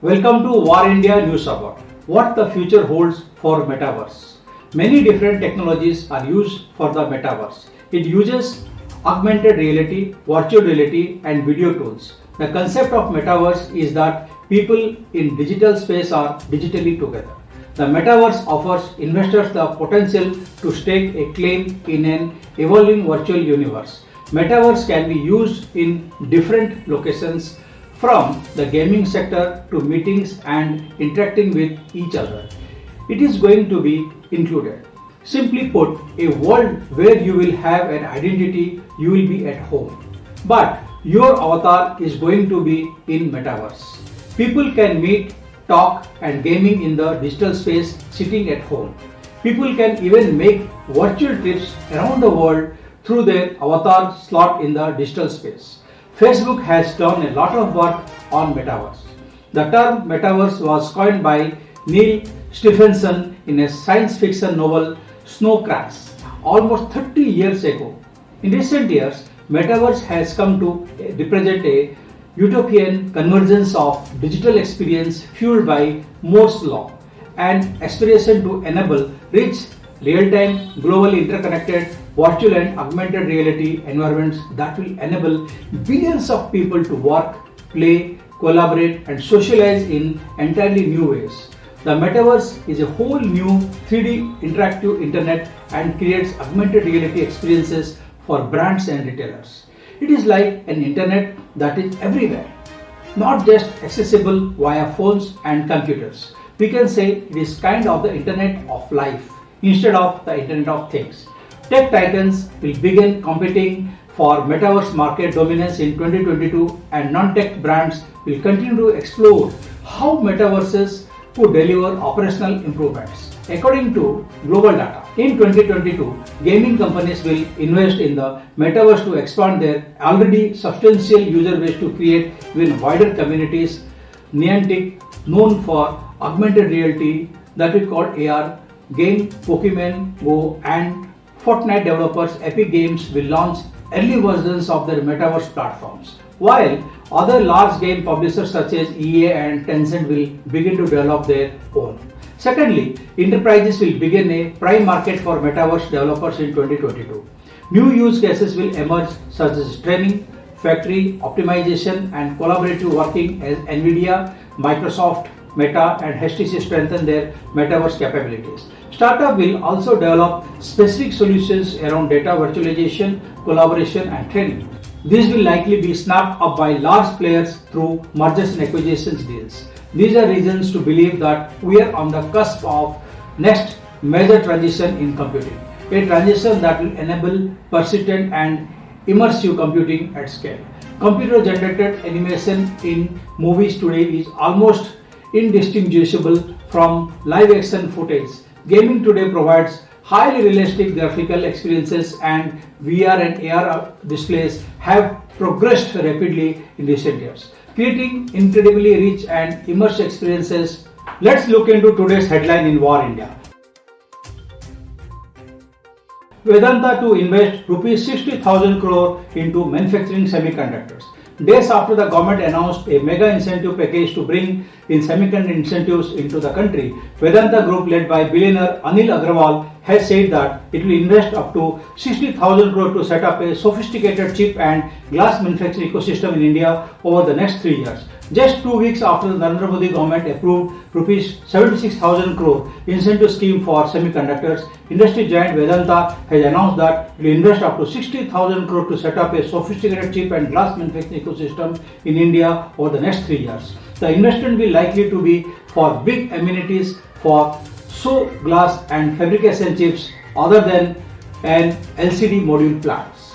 Welcome to War India News Hour. What the future holds for Metaverse. Many different technologies are used for the Metaverse. It uses augmented reality, virtual reality and video tools. The concept of Metaverse is that people in digital space are digitally together. The Metaverse offers investors the potential to stake a claim in an evolving virtual universe. Metaverse can be used in different locations from the gaming sector to meetings and interacting with each other. It is going to be included. Simply put, a world where you will have an identity, you will be at home. But your avatar is going to be in Metaverse. People can meet, talk and gaming in the digital space sitting at home. People can even make virtual trips around the world through their avatar slot in the digital space. Facebook has done a lot of work on Metaverse. The term Metaverse was coined by Neil Stephenson in a science fiction novel Snow Crash almost 30 years ago. In recent years, Metaverse has come to represent a utopian convergence of digital experience fueled by Moore's law and aspiration to enable rich, real-time, globally interconnected virtual and augmented reality environments that will enable billions of people to work, play, collaborate and socialize in entirely new ways. The Metaverse is a whole new 3D interactive internet and creates augmented reality experiences for brands and retailers. It is like an internet that is everywhere, not just accessible via phones and computers. We can say it is kind of the internet of life instead of the internet of things. Tech titans will begin competing for Metaverse market dominance in 2022 and non-tech brands will continue to explore how Metaverses could deliver operational improvements. According to global data, in 2022, gaming companies will invest in the Metaverse to expand their already substantial user base to create even wider communities. Niantic, known for augmented reality that we call AR, game Pokemon Go and Fortnite developers Epic Games will launch early versions of their Metaverse platforms, while other large game publishers such as EA and Tencent will begin to develop their own. Secondly, enterprises will begin a prime market for Metaverse developers in 2022. New use cases will emerge such as training, factory optimization and collaborative working as Nvidia, Microsoft, Meta and HTC strengthen their Metaverse capabilities. Startup will also develop specific solutions around data virtualization, collaboration and training. These will likely be snapped up by large players through mergers and acquisitions deals. These are reasons to believe that we are on the cusp of next major transition in computing, a transition that will enable persistent and immersive computing at scale. Computer-generated animation in movies today is almost indistinguishable from live-action footage. Gaming today provides highly realistic graphical experiences and VR and AR displays have progressed rapidly in recent years, creating incredibly rich and immersive experiences. Let's look into today's headline in War India. Vedanta to invest rupees 60,000 crore into manufacturing semiconductors. Days after the government announced a mega incentive package to bring in semiconductor incentives into the country, Vedanta Group led by billionaire Anil Agrawal has said that it will invest up to 60,000 crore to set up a sophisticated chip and glass manufacturing ecosystem in India over the next 3 years. Just 2 weeks after the Narendra Modi government approved rupees 76,000 crore incentive scheme for semiconductors, industry giant Vedanta has announced that it will invest up to 60,000 crore to set up a sophisticated chip and glass manufacturing ecosystem in India over the next 3 years. The investment will likely to be for big amenities for glass and fabrication chips other than an LCD module plants.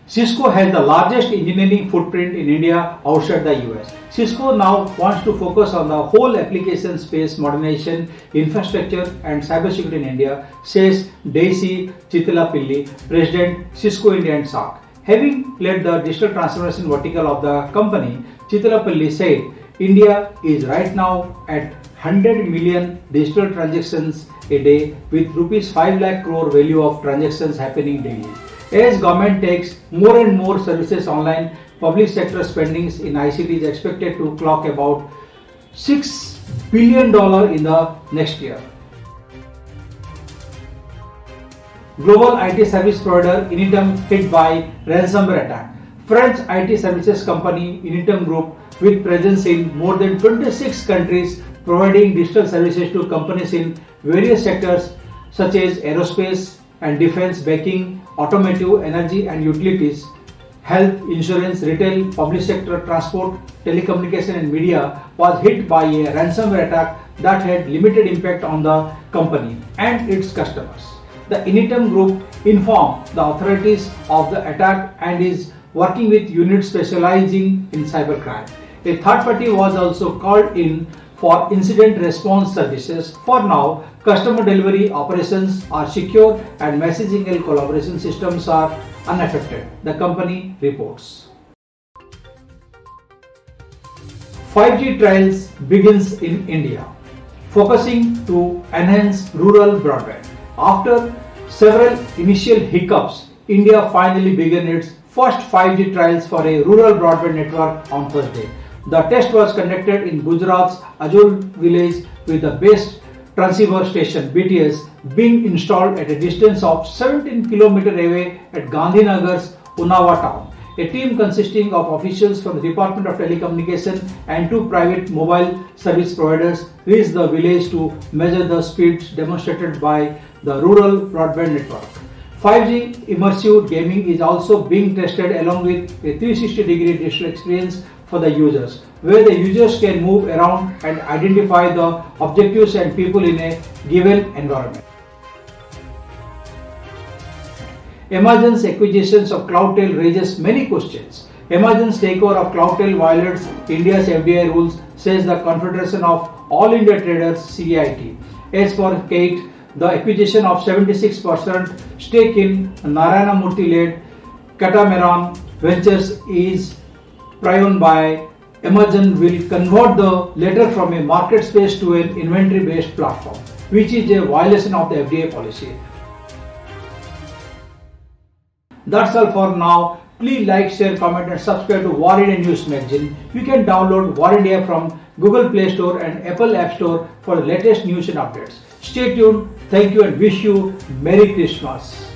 Cisco has the largest engineering footprint in India outside the US. Cisco now wants to focus on the whole application space modernization, infrastructure and cybersecurity in India, says Daisy Chittilapilli, President Cisco India and SAC. Having led the digital transformation vertical of the company, Chittilapilli said, India is right now at 100 million digital transactions a day with rupees 5 lakh crore value of transactions happening daily. As government takes more and more services online, public sector spendings in ICT is expected to clock about $6 billion in the next year. Global IT service provider Initum hit by ransomware attack. French IT services company Initum Group, with presence in more than 26 countries, providing digital services to companies in various sectors such as aerospace and defense, banking, automotive, energy and utilities, health, insurance, retail, public sector, transport, telecommunication and media, was hit by a ransomware attack that had limited impact on the company and its customers. The Initum Group informed the authorities of the attack and is working with units specializing in cybercrime. A third party was also called in for incident response services. For now, customer delivery operations are secure and messaging and collaboration systems are unaffected, the company reports. 5G trials begins in India, focusing to enhance rural broadband. After several initial hiccups, India finally began its first 5G trials for a rural broadband network on Thursday. The test was conducted in Gujarat's Ajol village with the base transceiver station BTS being installed at a distance of 17 km away at Gandhinagar's Unnava town. A team consisting of officials from the Department of Telecommunication and two private mobile service providers reached the village to measure the speeds demonstrated by the rural broadband network. 5G immersive gaming is also being tested along with a 360-degree digital experience for the users, where the users can move around and identify the objectives and people in a given environment. Amazon's acquisitions of Cloudtel raises many questions. Amazon's takeover of Cloudtel violates India's FDI rules, says the Confederation of All India Traders (CIT). As for Kate, the acquisition of 76% stake in Narayana Murthy-led Catamaran Ventures is prioritized by Amazon will convert the latter from a market space to an inventory-based platform, which is a violation of the FDA policy. That's all for now. Please like, share, comment and subscribe to War India News Magazine. You can download War India from Google Play Store and Apple App Store for the latest news and updates. Stay tuned. Thank you and wish you Merry Christmas.